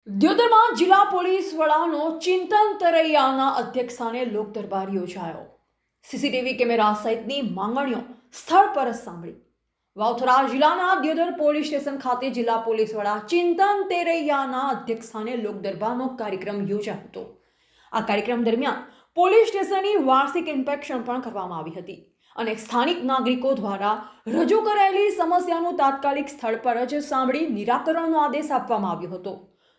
દ્યોદરમાં જિલ્લા પોલીસ વડાનો ચિંતન તરૈયાના અધ્યક્ષસ્થાને લોક દરબાર યોજાયો। સીસીટીવી કેમેરા સહિતની માંગણીઓ સ્થળ પર જ સાંભળી। વાવથરા જિલ્લાના દ્યોદર પોલીસ સ્ટેશન ખાતે જિલ્લા પોલીસ વડા ચિંતન તરૈયાના અધ્યક્ષસ્થાને લોક દરબારનો કાર્યક્રમ યોજાયો હતો। આ કાર્યક્રમ દરમિયાન પોલીસ સ્ટેશનની વાર્ષિક ઇન્સ્પેક્શન પણ કરવામાં આવી હતી અને સ્થાનિક નાગરિકો દ્વારા રજૂ કરાયેલી સમસ્યાનું તાત્કાલિક સ્થળ પર જ સાંભળી નિરાકરણનો આદેશ આપવામાં આવ્યો હતો।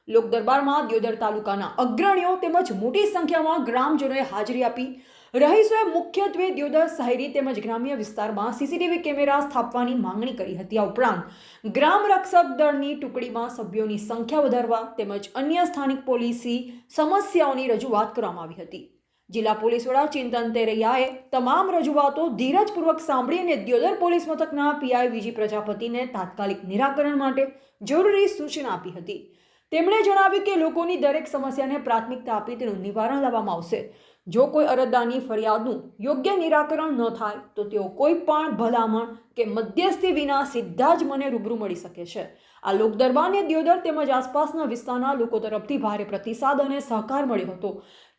લોક દરબારમાં દ્યોદર તાલુકાના અગ્રણીઓ તેમજ મોટી સંખ્યામાં ગ્રામજનોએ હાજરી આપી રહીશોએ મુખ્યત્વે દ્યોદર શહેરી તેમજ ગ્રામ્ય વિસ્તારમાં સીસીટીવી કેમેરા સ્થાપવાની માંગણી કરી હતી। આ ઉપરાંત ગ્રામ રક્ષક દળની ટુકડીમાં સભ્યોની સંખ્યા વધારવા તેમજ અન્ય સ્થાનિક પોલીસી સમસ્યાઓની રજૂઆત કરવામાં આવી હતી। જિલ્લા પોલીસ વડા ચિંતન તરૈયાએ તમામ રજૂઆતો ધીરજપૂર્વક સાંભળી અને દ્યોદર પોલીસ મથકના પીઆઈ વીજી પ્રજાપતિને તાત્કાલિક નિરાકરણ માટે જરૂરી સૂચના આપી હતી। તેમણે જણાવ્યું કે લોકોની દરેક સમસ્યાને પ્રાથમિકતા આપી તેનું નિવારણ લાવવામાં આવશે। જો કોઈ અરજદારની ફરિયાદનું યોગ્ય નિરાકરણ ન થાય તો તેઓ કોઈ પણ ભલામણ કે મધ્યસ્થી વિના સીધા જ મને રૂબરૂ મળી શકે છે। આ લોક દરબારને દ્યોદર તેમજ આસપાસના વિસ્તારના લોકો તરફથી ભારે પ્રતિસાદ અને સહકાર મળ્યો હતો।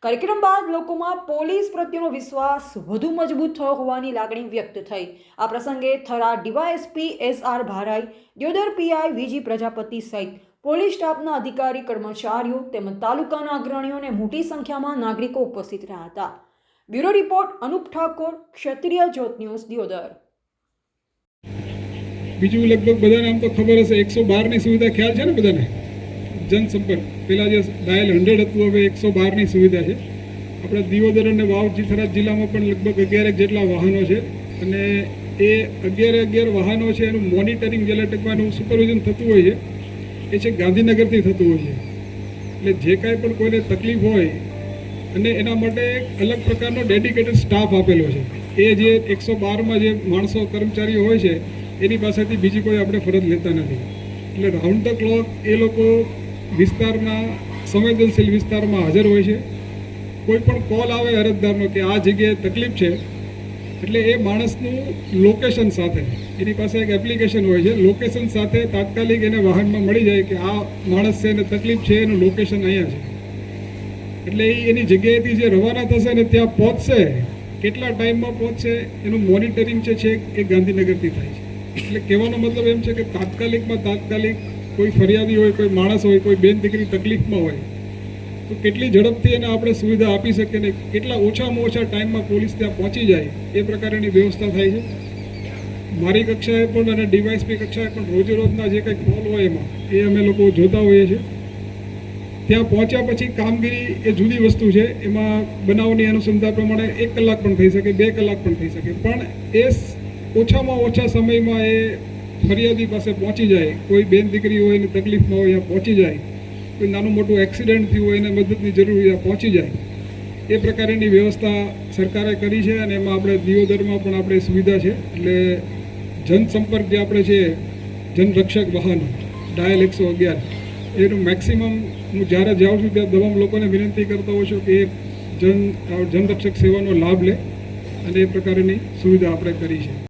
કાર્યક્રમ બાદ લોકોમાં પોલીસ પ્રત્યેનો વિશ્વાસ વધુ મજબૂત થયો હોવાની લાગણી વ્યક્ત થઈ। આ પ્રસંગે Thara DYSP SR ભારાઈ, Deodar PI વીજી Prajapati સહિત પોલીસ સ્ટાફના અધિકારી કર્મચારીઓ તેમજ તાલુકાના અગ્રણીઓ અને મોટી સંખ્યામાં નાગરિકો ઉપસ્થિત રહ્યા હતા। બ્યુરો રિપોર્ટ અનુપ ઠાકોર, ક્ષત્રિય જ્યોત ન્યૂઝ, દ્યોદર। બીજું લગભગ બધાને આમ તો ખબર હશે 112 ની સુવિધા ખ્યાલ છે ને બધાને? જનસંપર્ક પેલા જે ડાયલ 100 હતું હવે 112 ની સુવિધા છે। આપણા દિયોદર અને વાવ થરા જિલ્લામાં પણ લગભગ 11 જેટલા વાહનો છે અને એ 11 વાહનો છે એનું મોનિટરિંગ જે ટકવાનું સુપરવિઝન થતું હોય છે એ છે ગાંધીનગરથી થતું હોય છે। એટલે જે કાંઈ પણ કોઈને તકલીફ હોય અને એના માટે એક અલગ પ્રકારનો ડેડિકેટેડ સ્ટાફ આપેલો છે। એ જે 112માં જે માણસો કર્મચારીઓ હોય છે એની પાસેથી બીજી કોઈ આપણે ફરજ લેતા નથી। એટલે રાઉન્ડ ધ ક્લોક એ લોકો વિસ્તારના સંવેદનશીલ વિસ્તારમાં હાજર હોય છે। કોઈ પણ કોલ આવે અરજદારનો કે આ જગ્યાએ તકલીફ છે એટલે એ માણસનું લોકેશન સાથે એની પાસે એક એપ્લિકેશન હોય છે, લોકેશન સાથે તાત્કાલિક એને વાહનમાં મળી જાય કે આ માણસ છે એને તકલીફ છે, એનું લોકેશન અહીંયા છે। એટલે એની જગ્યાએથી જે રવાના થશે ને ત્યાં પહોંચશે, કેટલા ટાઈમમાં પહોંચશે એનું મોનિટરિંગ છે એ ગાંધીનગરથી થાય છે। એટલે કહેવાનો મતલબ એમ છે કે તાત્કાલિક કોઈ ફરિયાદી હોય, કોઈ માણસ હોય, કોઈ બેન દીકરી તકલીફમાં હોય તો કેટલી ઝડપથી એને આપણે સુવિધા આપી શકીએ ને કેટલા ઓછામાં ઓછા ટાઈમમાં પોલીસ ત્યાં પહોંચી જાય એ પ્રકારની વ્યવસ્થા થાય છે। મારી કક્ષાએ પણ અને ડીવાયએસપી કક્ષાએ પણ રોજના જે કંઈ કોલ હોય એમાં એ અમે લોકો જોતા હોઈએ છીએ। ત્યાં પહોંચ્યા પછી કામગીરી એ જુદી વસ્તુ છે, એમાં બનાવની અનુસંધાન પ્રમાણે 1 કલાક પણ થઈ શકે, 2 કલાક પણ થઈ શકે, પણ એ ઓછામાં ઓછા સમયમાં એ ફરિયાદી પાસે પહોંચી જાય। કોઈ બેન દીકરી હોય એની તકલીફમાં હોય ત્યાં પહોંચી જાય, કોઈ નાનું મોટું એક્સિડન્ટ થયું હોય એને મદદની જરૂરિયાત પહોંચી જાય એ પ્રકારની વ્યવસ્થા સરકારે કરી છે અને એમાં આપણે દિયોદરમાં પણ આપણે સુવિધા છે। એટલે જનસંપર્ક જે આપણે છે જનરક્ષક વાહન ડાયલ 111 એનું મેક્સિમમ હું જ્યારે જાઉં છું ત્યાં તમામ લોકોને વિનંતી કરતો હોઉં છું કે જનરક્ષક સેવાનો લાભ લે અને એ પ્રકારની સુવિધા આપણે કરી છે।